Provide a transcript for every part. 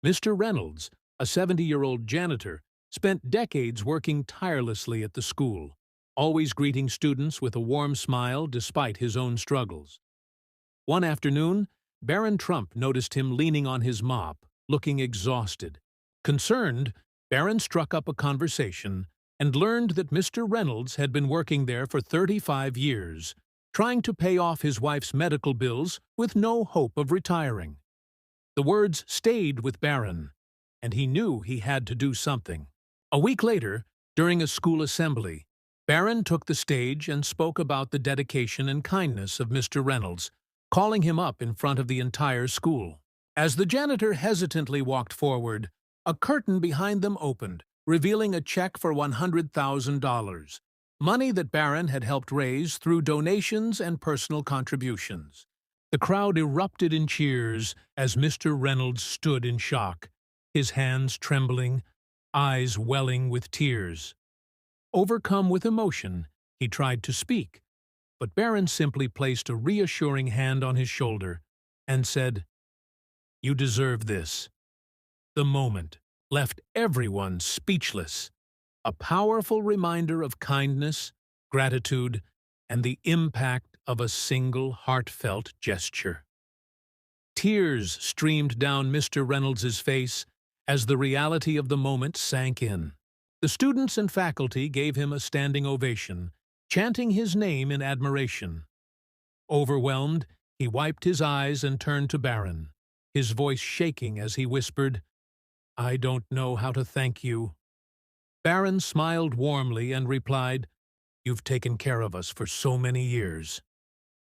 Mr. Reynolds, a 70-year-old janitor, spent decades working tirelessly at the school, always greeting students with a warm smile despite his own struggles. One afternoon, Barron Trump noticed him leaning on his mop, looking exhausted. Concerned, Barron struck up a conversation and learned that Mr. Reynolds had been working there for 35 years, trying to pay off his wife's medical bills with no hope of retiring. The words stayed with Barron, and he knew he had to do something. A week later, during a school assembly, Barron took the stage and spoke about the dedication and kindness of Mr. Reynolds, calling him up in front of the entire school. As the janitor hesitantly walked forward, a curtain behind them opened, revealing a check for $100,000, money that Barron had helped raise through donations and personal contributions. The crowd erupted in cheers as Mr. Reynolds stood in shock, his hands trembling, eyes welling with tears. Overcome with emotion, he tried to speak, but Barron simply placed a reassuring hand on his shoulder and said, "You deserve this." The moment left everyone speechless, a powerful reminder of kindness, gratitude, and the impact of a single heartfelt gesture. Tears streamed down Mr. Reynolds's face as the reality of the moment sank in. The students and faculty gave him a standing ovation, chanting his name in admiration. Overwhelmed, he wiped his eyes and turned to Barron, his voice shaking as he whispered, "I don't know how to thank you." Barron smiled warmly and replied, "You've taken care of us for so many years.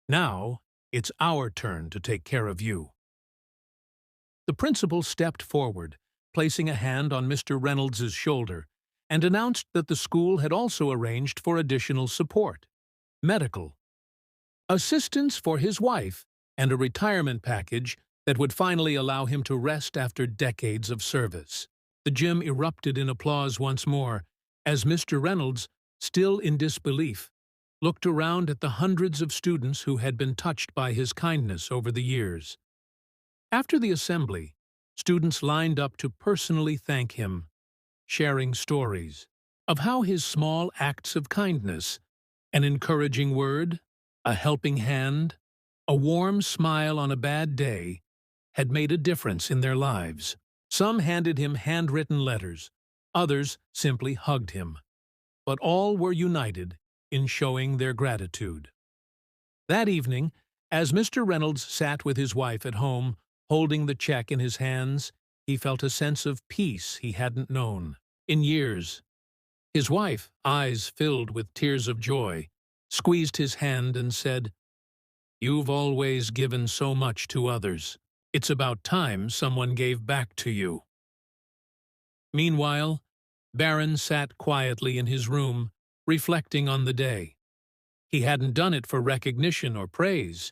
Now, it's our turn to take care of you." The principal stepped forward, placing a hand on Mr. Reynolds's shoulder, and announced that the school had also arranged for additional support, medical, assistance for his wife, and a retirement package that would finally allow him to rest after decades of service. The gym erupted in applause once more, as Mr. Reynolds, still in disbelief, looked around at the hundreds of students who had been touched by his kindness over the years. After the assembly, students lined up to personally thank him, sharing stories of how his small acts of kindness, an encouraging word, a helping hand, a warm smile on a bad day, had made a difference in their lives. Some handed him handwritten letters, others simply hugged him, but all were united in showing their gratitude. That evening, as Mr. Reynolds sat with his wife at home, holding the check in his hands, he felt a sense of peace he hadn't known in years. His wife, eyes filled with tears of joy, squeezed his hand and said, "You've always given so much to others. It's about time someone gave back to you." Meanwhile, Barron sat quietly in his room, reflecting on the day. He hadn't done it for recognition or praise.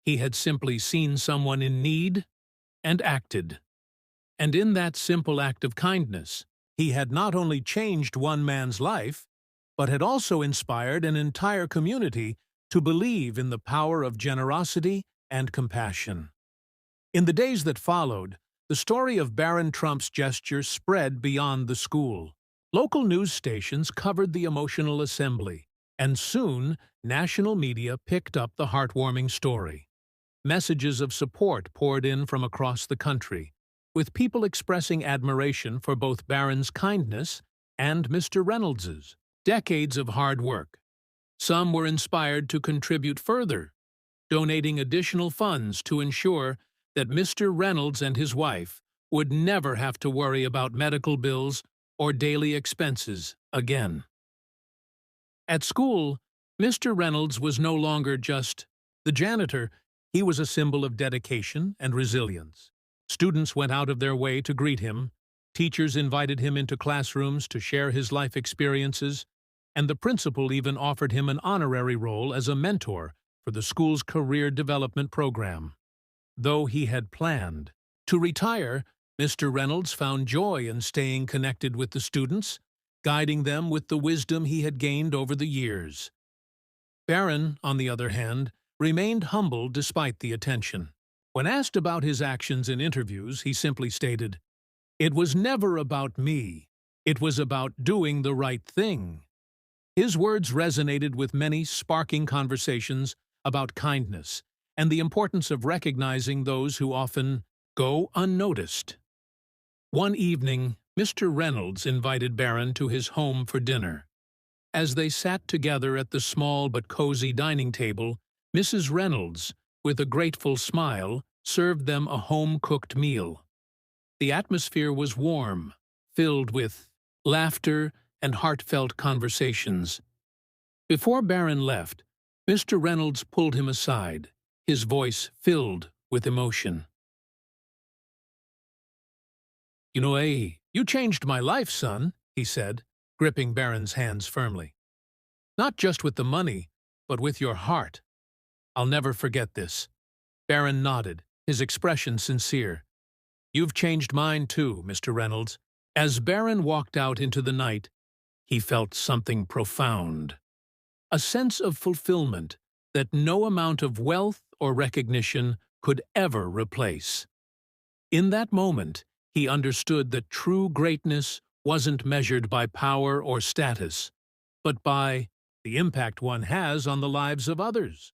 He had simply seen someone in need and acted. And in that simple act of kindness, he had not only changed one man's life, but had also inspired an entire community to believe in the power of generosity and compassion. In the days that followed, the story of Barron Trump's gesture spread beyond the school. Local news stations covered the emotional assembly, and soon national media picked up the heartwarming story. Messages of support poured in from across the country, with people expressing admiration for both Barron's kindness and Mr. Reynolds's decades of hard work. Some were inspired to contribute further, donating additional funds to ensure that Mr. Reynolds and his wife would never have to worry about medical bills or daily expenses again. At school, Mr. Reynolds was no longer just the janitor. He was a symbol of dedication and resilience. Students went out of their way to greet him, teachers invited him into classrooms to share his life experiences, and the principal even offered him an honorary role as a mentor for the school's career development program. Though he had planned to retire, Mr. Reynolds found joy in staying connected with the students, guiding them with the wisdom he had gained over the years. Barron, on the other hand, remained humble despite the attention. When asked about his actions in interviews, he simply stated, It was never about me. It was about doing the right thing. His words resonated with many, sparking conversations about kindness and the importance of recognizing those who often go unnoticed. One evening, Mr. Reynolds invited Barron to his home for dinner. As they sat together at the small but cozy dining table, Mrs. Reynolds, with a grateful smile, served them a home-cooked meal. The atmosphere was warm, filled with laughter and heartfelt conversations. Before Barron left, Mr. Reynolds pulled him aside, his voice filled with emotion. You changed my life, son," he said, gripping Barron's hands firmly. "Not just with the money, but with your heart. I'll never forget this." Barron nodded, his expression sincere. "You've changed mine too, Mr. Reynolds." As Barron walked out into the night, he felt something profound. A sense of fulfillment that no amount of wealth or recognition could ever replace. In that moment, he understood that true greatness wasn't measured by power or status, but by the impact one has on the lives of others.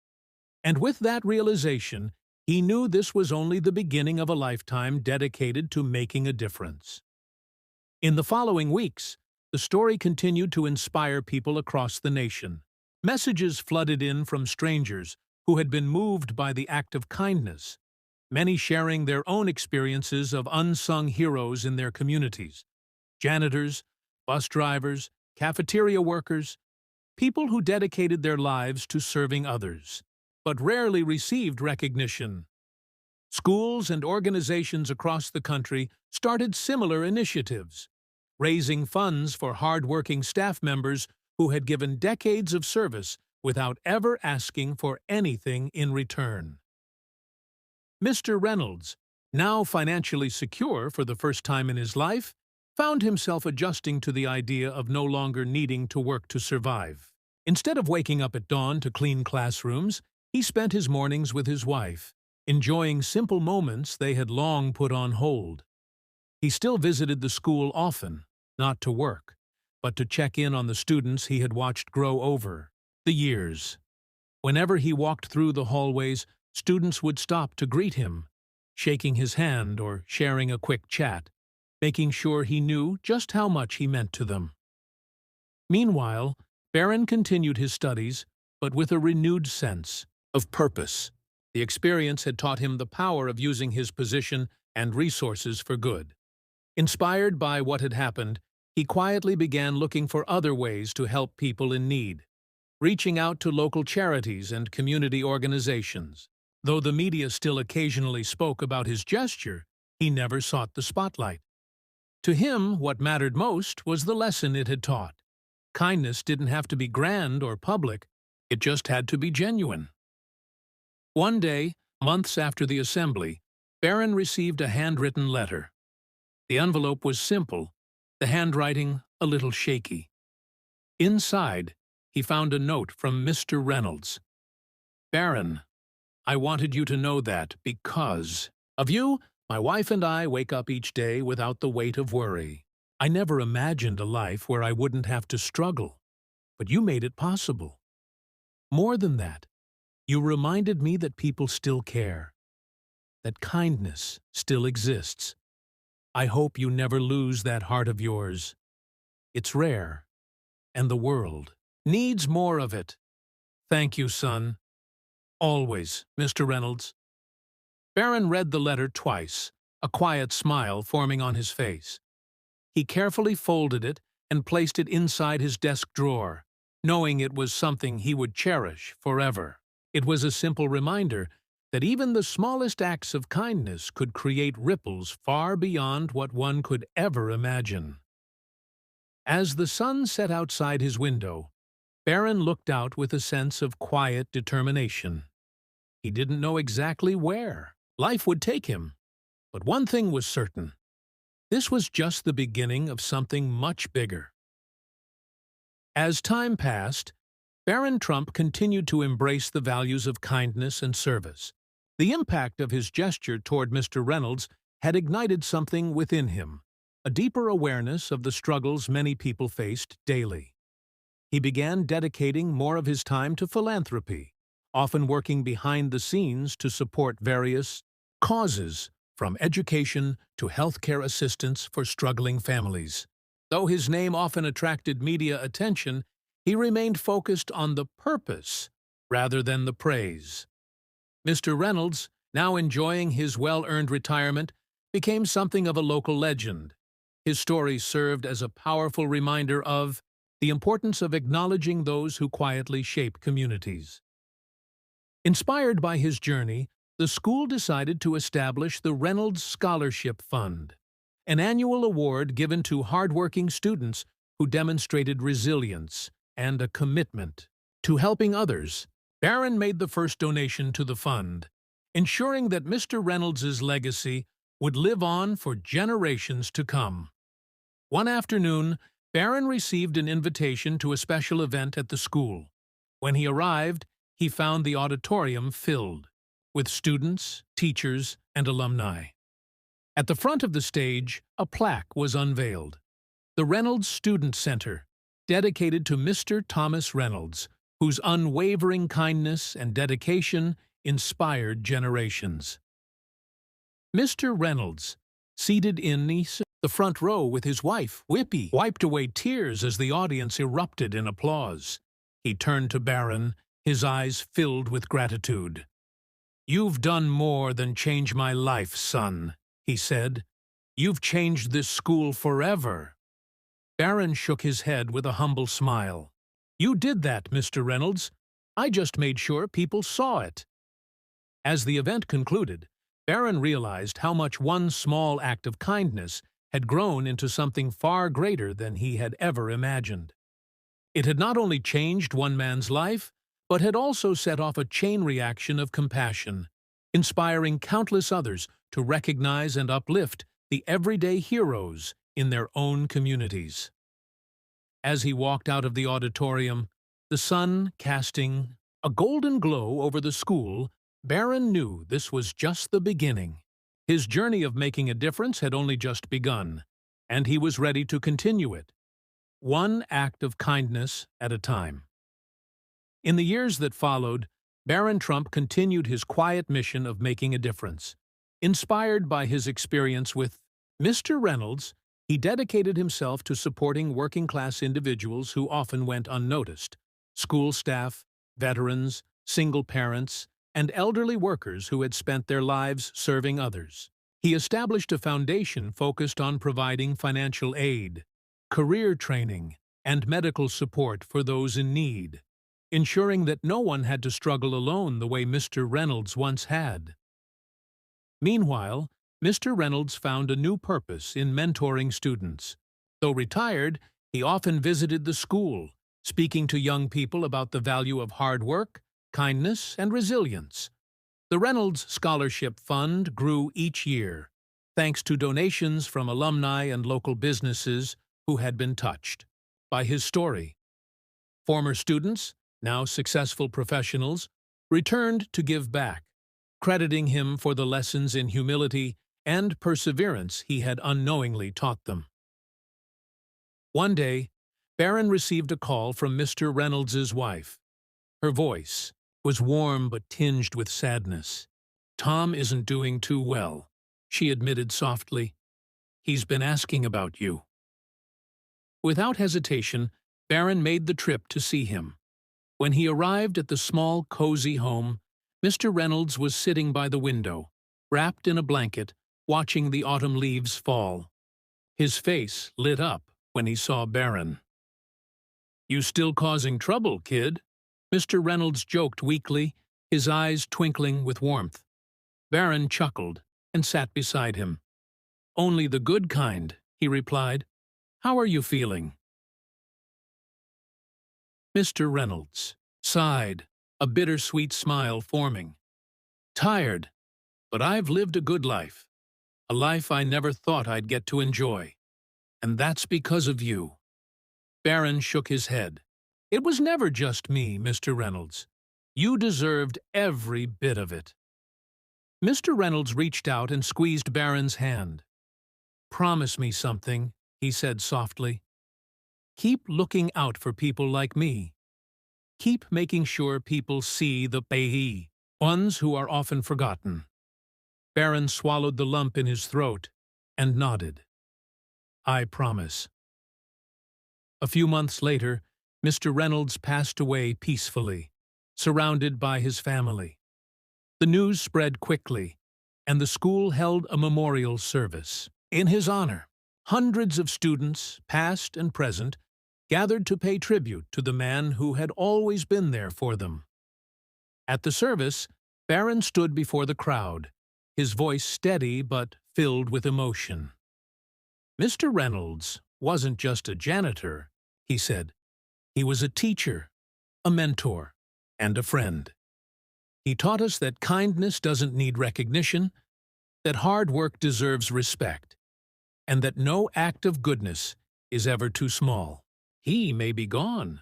And with that realization, he knew this was only the beginning of a lifetime dedicated to making a difference. In the following weeks, the story continued to inspire people across the nation. Messages flooded in from strangers who had been moved by the act of kindness, many sharing their own experiences of unsung heroes in their communities. Janitors, bus drivers, cafeteria workers, people who dedicated their lives to serving others, but rarely received recognition. Schools and organizations across the country started similar initiatives, raising funds for hard-working staff members who had given decades of service without ever asking for anything in return. Mr. Reynolds, now financially secure for the first time in his life, found himself adjusting to the idea of no longer needing to work to survive. Instead of waking up at dawn to clean classrooms, he spent his mornings with his wife, enjoying simple moments they had long put on hold. He still visited the school often, not to work, but to check in on the students he had watched grow over the years. Whenever he walked through the hallways, students would stop to greet him, shaking his hand or sharing a quick chat, making sure he knew just how much he meant to them. Meanwhile, Barron continued his studies, but with a renewed sense of purpose. The experience had taught him the power of using his position and resources for good. Inspired by what had happened, he quietly began looking for other ways to help people in need, reaching out to local charities and community organizations. Though the media still occasionally spoke about his gesture, he never sought the spotlight. To him, what mattered most was the lesson it had taught. Kindness didn't have to be grand or public, it just had to be genuine. One day, months after the assembly, Barron received a handwritten letter. The envelope was simple, the handwriting a little shaky. Inside, he found a note from Mr. Reynolds. "Barron, I wanted you to know that because of you, my wife and I wake up each day without the weight of worry. I never imagined a life where I wouldn't have to struggle, but you made it possible. More than that, you reminded me that people still care, that kindness still exists. I hope you never lose that heart of yours. It's rare, and the world needs more of it. Thank you, son. Always, Mr. Reynolds." Barron read the letter twice, a quiet smile forming on his face. He carefully folded it and placed it inside his desk drawer, knowing it was something he would cherish forever. It was a simple reminder that even the smallest acts of kindness could create ripples far beyond what one could ever imagine. As the sun set outside his window, Barron looked out with a sense of quiet determination. He didn't know exactly where life would take him, but one thing was certain. This was just the beginning of something much bigger. As time passed, Barron Trump continued to embrace the values of kindness and service. The impact of his gesture toward Mr. Reynolds had ignited something within him, a deeper awareness of the struggles many people faced daily. He began dedicating more of his time to philanthropy, often working behind the scenes to support various causes, from education to healthcare assistance for struggling families. Though his name often attracted media attention, he remained focused on the purpose rather than the praise. Mr. Reynolds, now enjoying his well-earned retirement, became something of a local legend. His story served as a powerful reminder of the importance of acknowledging those who quietly shape communities. Inspired by his journey, the school decided to establish the Reynolds Scholarship Fund, an annual award given to hardworking students who demonstrated resilience and a commitment to helping others. Barron made the first donation to the fund, ensuring that Mr. Reynolds's legacy would live on for generations to come. One afternoon, Barron received an invitation to a special event at the school. When he arrived, he found the auditorium filled with students, teachers, and alumni. At the front of the stage, a plaque was unveiled. The Reynolds Student Center, dedicated to Mr. Thomas Reynolds, whose unwavering kindness and dedication inspired generations. Mr. Reynolds, seated in the front row with his wife, Whippy, wiped away tears as the audience erupted in applause. He turned to Barron, his eyes filled with gratitude. "You've done more than change my life, son," he said. "You've changed this school forever." Barron shook his head with a humble smile. "You did that, Mr. Reynolds. I just made sure people saw it." As the event concluded, Barron realized how much one small act of kindness had grown into something far greater than he had ever imagined. It had not only changed one man's life, but had also set off a chain reaction of compassion, inspiring countless others to recognize and uplift the everyday heroes in their own communities. As he walked out of the auditorium, the sun casting a golden glow over the school, Barron knew this was just the beginning. His journey of making a difference had only just begun, and he was ready to continue it, one act of kindness at a time. In the years that followed, Barron Trump continued his quiet mission of making a difference. Inspired by his experience with Mr. Reynolds, he dedicated himself to supporting working-class individuals who often went unnoticed: school staff, veterans, single parents, and elderly workers who had spent their lives serving others. He established a foundation focused on providing financial aid, career training, and medical support for those in need, ensuring that no one had to struggle alone the way Mr. Reynolds once had. Meanwhile, Mr. Reynolds found a new purpose in mentoring students. Though retired, he often visited the school, speaking to young people about the value of hard work, kindness, and resilience. The Reynolds Scholarship Fund grew each year, thanks to donations from alumni and local businesses who had been touched by his story. Former students, now successful professionals, returned to give back, crediting him for the lessons in humility and perseverance he had unknowingly taught them. One day, Barron received a call from Mr. Reynolds's wife. Her voice was warm but tinged with sadness. "Tom isn't doing too well," she admitted softly. "He's been asking about you." Without hesitation, Barron made the trip to see him. When he arrived at the small, cozy home, Mr. Reynolds was sitting by the window, wrapped in a blanket, watching the autumn leaves fall. His face lit up when he saw Barron. "You still causing trouble, kid?" Mr. Reynolds joked weakly, his eyes twinkling with warmth. Barron chuckled and sat beside him. "Only the good kind," he replied. "How are you feeling?" Mr. Reynolds sighed, a bittersweet smile forming. "Tired, but I've lived a good life. A life I never thought I'd get to enjoy. And that's because of you." Barron shook his head. "It was never just me, Mr. Reynolds. You deserved every bit of it." Mr. Reynolds reached out and squeezed Barron's hand. "Promise me something," he said softly. "Keep looking out for people like me. Keep making sure people see the pays, ones who are often forgotten." Barron swallowed the lump in his throat and nodded. "I promise." A few months later, Mr. Reynolds passed away peacefully, surrounded by his family. The news spread quickly, and the school held a memorial service in his honor. Hundreds of students, past and present, gathered to pay tribute to the man who had always been there for them. At the service, Barron stood before the crowd, his voice steady but filled with emotion. "Mr. Reynolds wasn't just a janitor," he said. "He was a teacher, a mentor, and a friend. He taught us that kindness doesn't need recognition, that hard work deserves respect, and that no act of goodness is ever too small. He may be gone,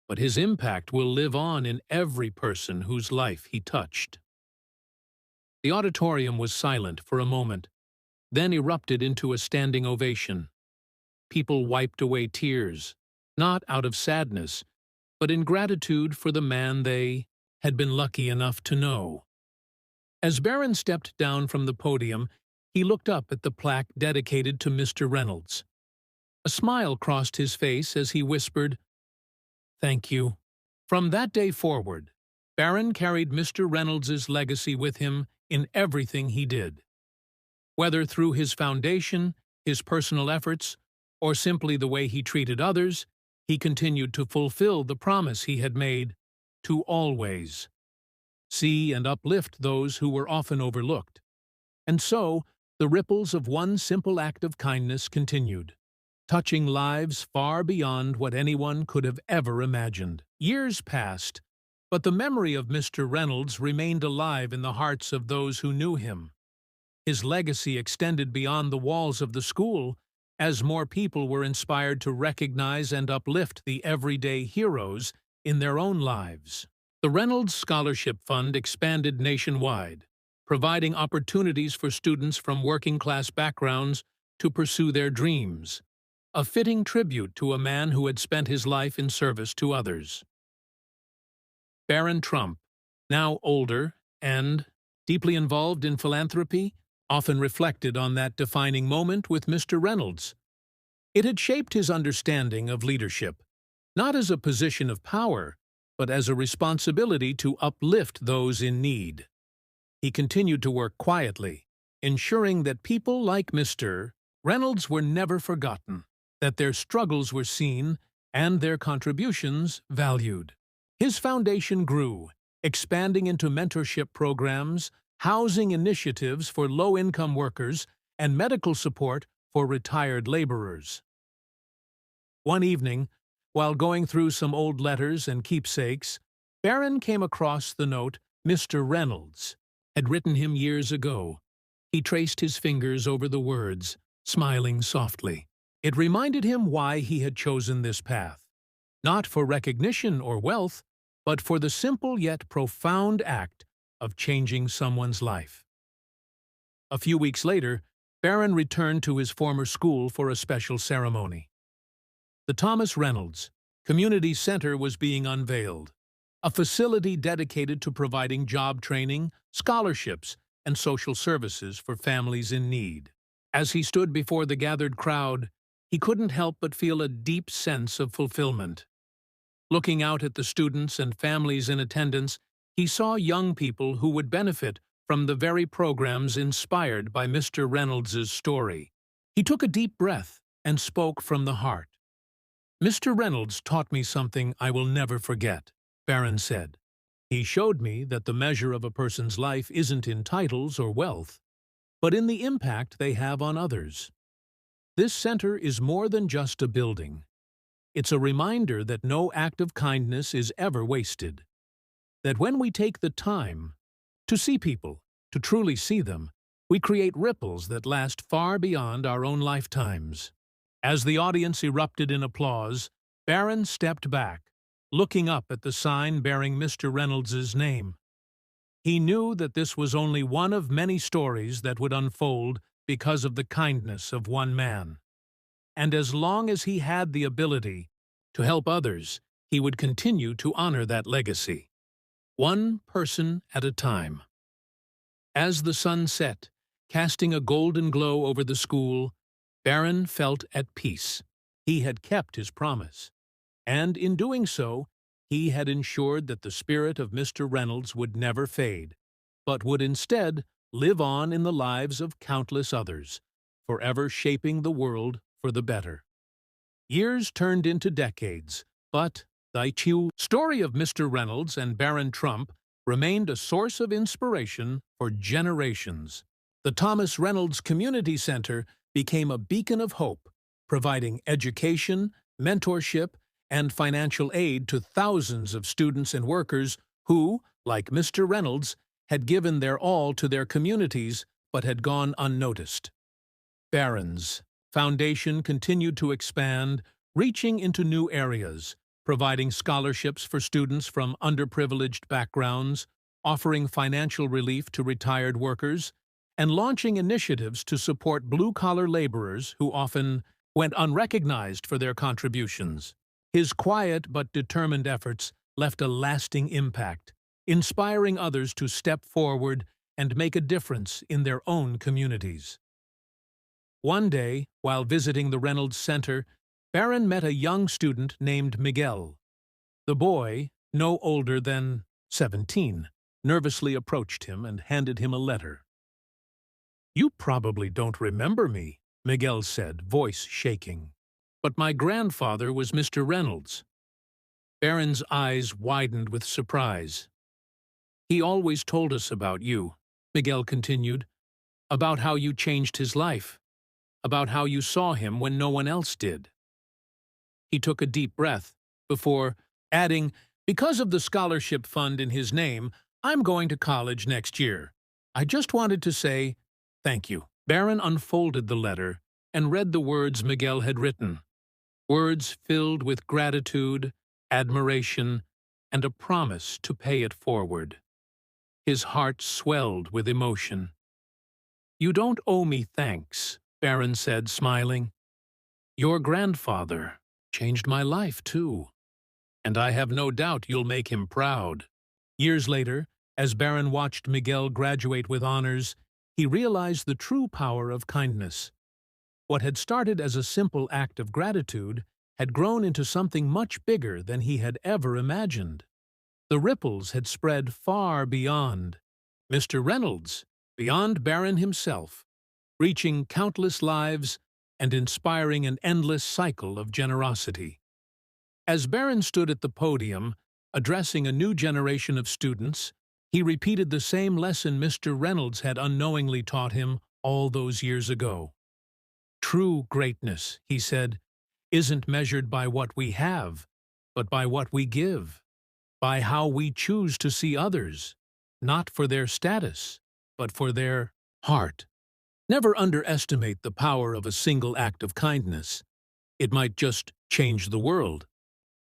but his impact will live on in every person whose life he touched." The auditorium was silent for a moment, then erupted into a standing ovation. People wiped away tears, not out of sadness, but in gratitude for the man they had been lucky enough to know. As Barron stepped down from the podium, he looked up at the plaque dedicated to Mr. Reynolds. A smile crossed his face as he whispered, "Thank you." From that day forward, Barron carried Mr. Reynolds's legacy with him in everything he did. Whether through his foundation, his personal efforts, or simply the way he treated others, he continued to fulfill the promise he had made to always see and uplift those who were often overlooked. And so, the ripples of one simple act of kindness continued, touching lives far beyond what anyone could have ever imagined. Years passed, but the memory of Mr. Reynolds remained alive in the hearts of those who knew him. His legacy extended beyond the walls of the school, as more people were inspired to recognize and uplift the everyday heroes in their own lives. The Reynolds Scholarship Fund expanded nationwide, providing opportunities for students from working-class backgrounds to pursue their dreams, a fitting tribute to a man who had spent his life in service to others. Barron Trump, now older and deeply involved in philanthropy, often reflected on that defining moment with Mr. Reynolds. It had shaped his understanding of leadership, not as a position of power, but as a responsibility to uplift those in need. He continued to work quietly, ensuring that people like Mr. Reynolds were never forgotten, that their struggles were seen and their contributions valued. His foundation grew, expanding into mentorship programs, housing initiatives for low-income workers, and medical support for retired laborers. One evening, while going through some old letters and keepsakes, Barron came across the note Mr. Reynolds had written him years ago. He traced his fingers over the words, smiling softly. It reminded him why he had chosen this path, not for recognition or wealth, but for the simple yet profound act of changing someone's life. A few weeks later, Barron returned to his former school for a special ceremony. The Thomas Reynolds Community Center was being unveiled, a facility dedicated to providing job training, scholarships, and social services for families in need. As he stood before the gathered crowd, he couldn't help but feel a deep sense of fulfillment. Looking out at the students and families in attendance, he saw young people who would benefit from the very programs inspired by Mr. Reynolds's story. He took a deep breath and spoke from the heart. "Mr. Reynolds taught me something I will never forget," Barron said. "He showed me that the measure of a person's life isn't in titles or wealth, but in the impact they have on others. This center is more than just a building. It's a reminder that no act of kindness is ever wasted. That when we take the time to see people, to truly see them, we create ripples that last far beyond our own lifetimes." As the audience erupted in applause, Barron stepped back, looking up at the sign bearing Mr. Reynolds's name. He knew that this was only one of many stories that would unfold because of the kindness of one man. And as long as he had the ability to help others, he would continue to honor that legacy, one person at a time. As the sun set, casting a golden glow over the school, Barron felt at peace. He had kept his promise, and in doing so, he had ensured that the spirit of Mr. Reynolds would never fade, but would instead live on in the lives of countless others, forever shaping the world for the better. Years turned into decades, but the true story of Mr. Reynolds and Barron Trump remained a source of inspiration for generations. The Thomas Reynolds Community Center became a beacon of hope, providing education, mentorship, and financial aid to thousands of students and workers who, like Mr. Reynolds, had given their all to their communities but had gone unnoticed. Barron's foundation continued to expand, reaching into new areas, providing scholarships for students from underprivileged backgrounds, offering financial relief to retired workers, and launching initiatives to support blue-collar laborers who often went unrecognized for their contributions. His quiet but determined efforts left a lasting impact, inspiring others to step forward and make a difference in their own communities. One day, while visiting the Reynolds Center, Barron met a young student named Miguel. The boy, no older than 17, nervously approached him and handed him a letter. "You probably don't remember me," Miguel said, voice shaking. "But my grandfather was Mr. Reynolds." Barron's eyes widened with surprise. "He always told us about you," Miguel continued, "about how you changed his life, about how you saw him when no one else did." He took a deep breath before adding, "Because of the scholarship fund in his name, I'm going to college next year. I just wanted to say thank you." Barron unfolded the letter and read the words Miguel had written, words filled with gratitude, admiration, and a promise to pay it forward. His heart swelled with emotion. "You don't owe me thanks," Barron said, smiling. "Your grandfather changed my life, too, and I have no doubt you'll make him proud." Years later, as Barron watched Miguel graduate with honors, he realized the true power of kindness. What had started as a simple act of gratitude had grown into something much bigger than he had ever imagined. The ripples had spread far beyond Mr. Reynolds, beyond Barron himself, reaching countless lives and inspiring an endless cycle of generosity. As Barron stood at the podium, addressing a new generation of students, he repeated the same lesson Mr. Reynolds had unknowingly taught him all those years ago. "True greatness," he said, "isn't measured by what we have, but by what we give, by how we choose to see others, not for their status, but for their heart." Never underestimate the power of a single act of kindness. It might just change the world.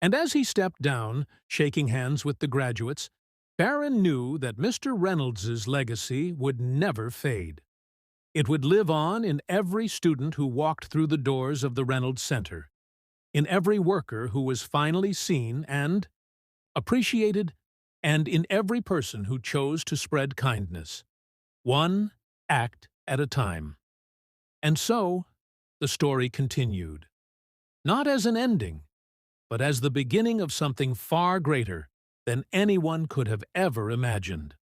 And as he stepped down, shaking hands with the graduates, Barron knew that Mr. Reynolds's legacy would never fade. It would live on in every student who walked through the doors of the Reynolds Center, in every worker who was finally seen and appreciated, and in every person who chose to spread kindness, one act at a time. And so, the story continued. Not as an ending, but as the beginning of something far greater than anyone could have ever imagined.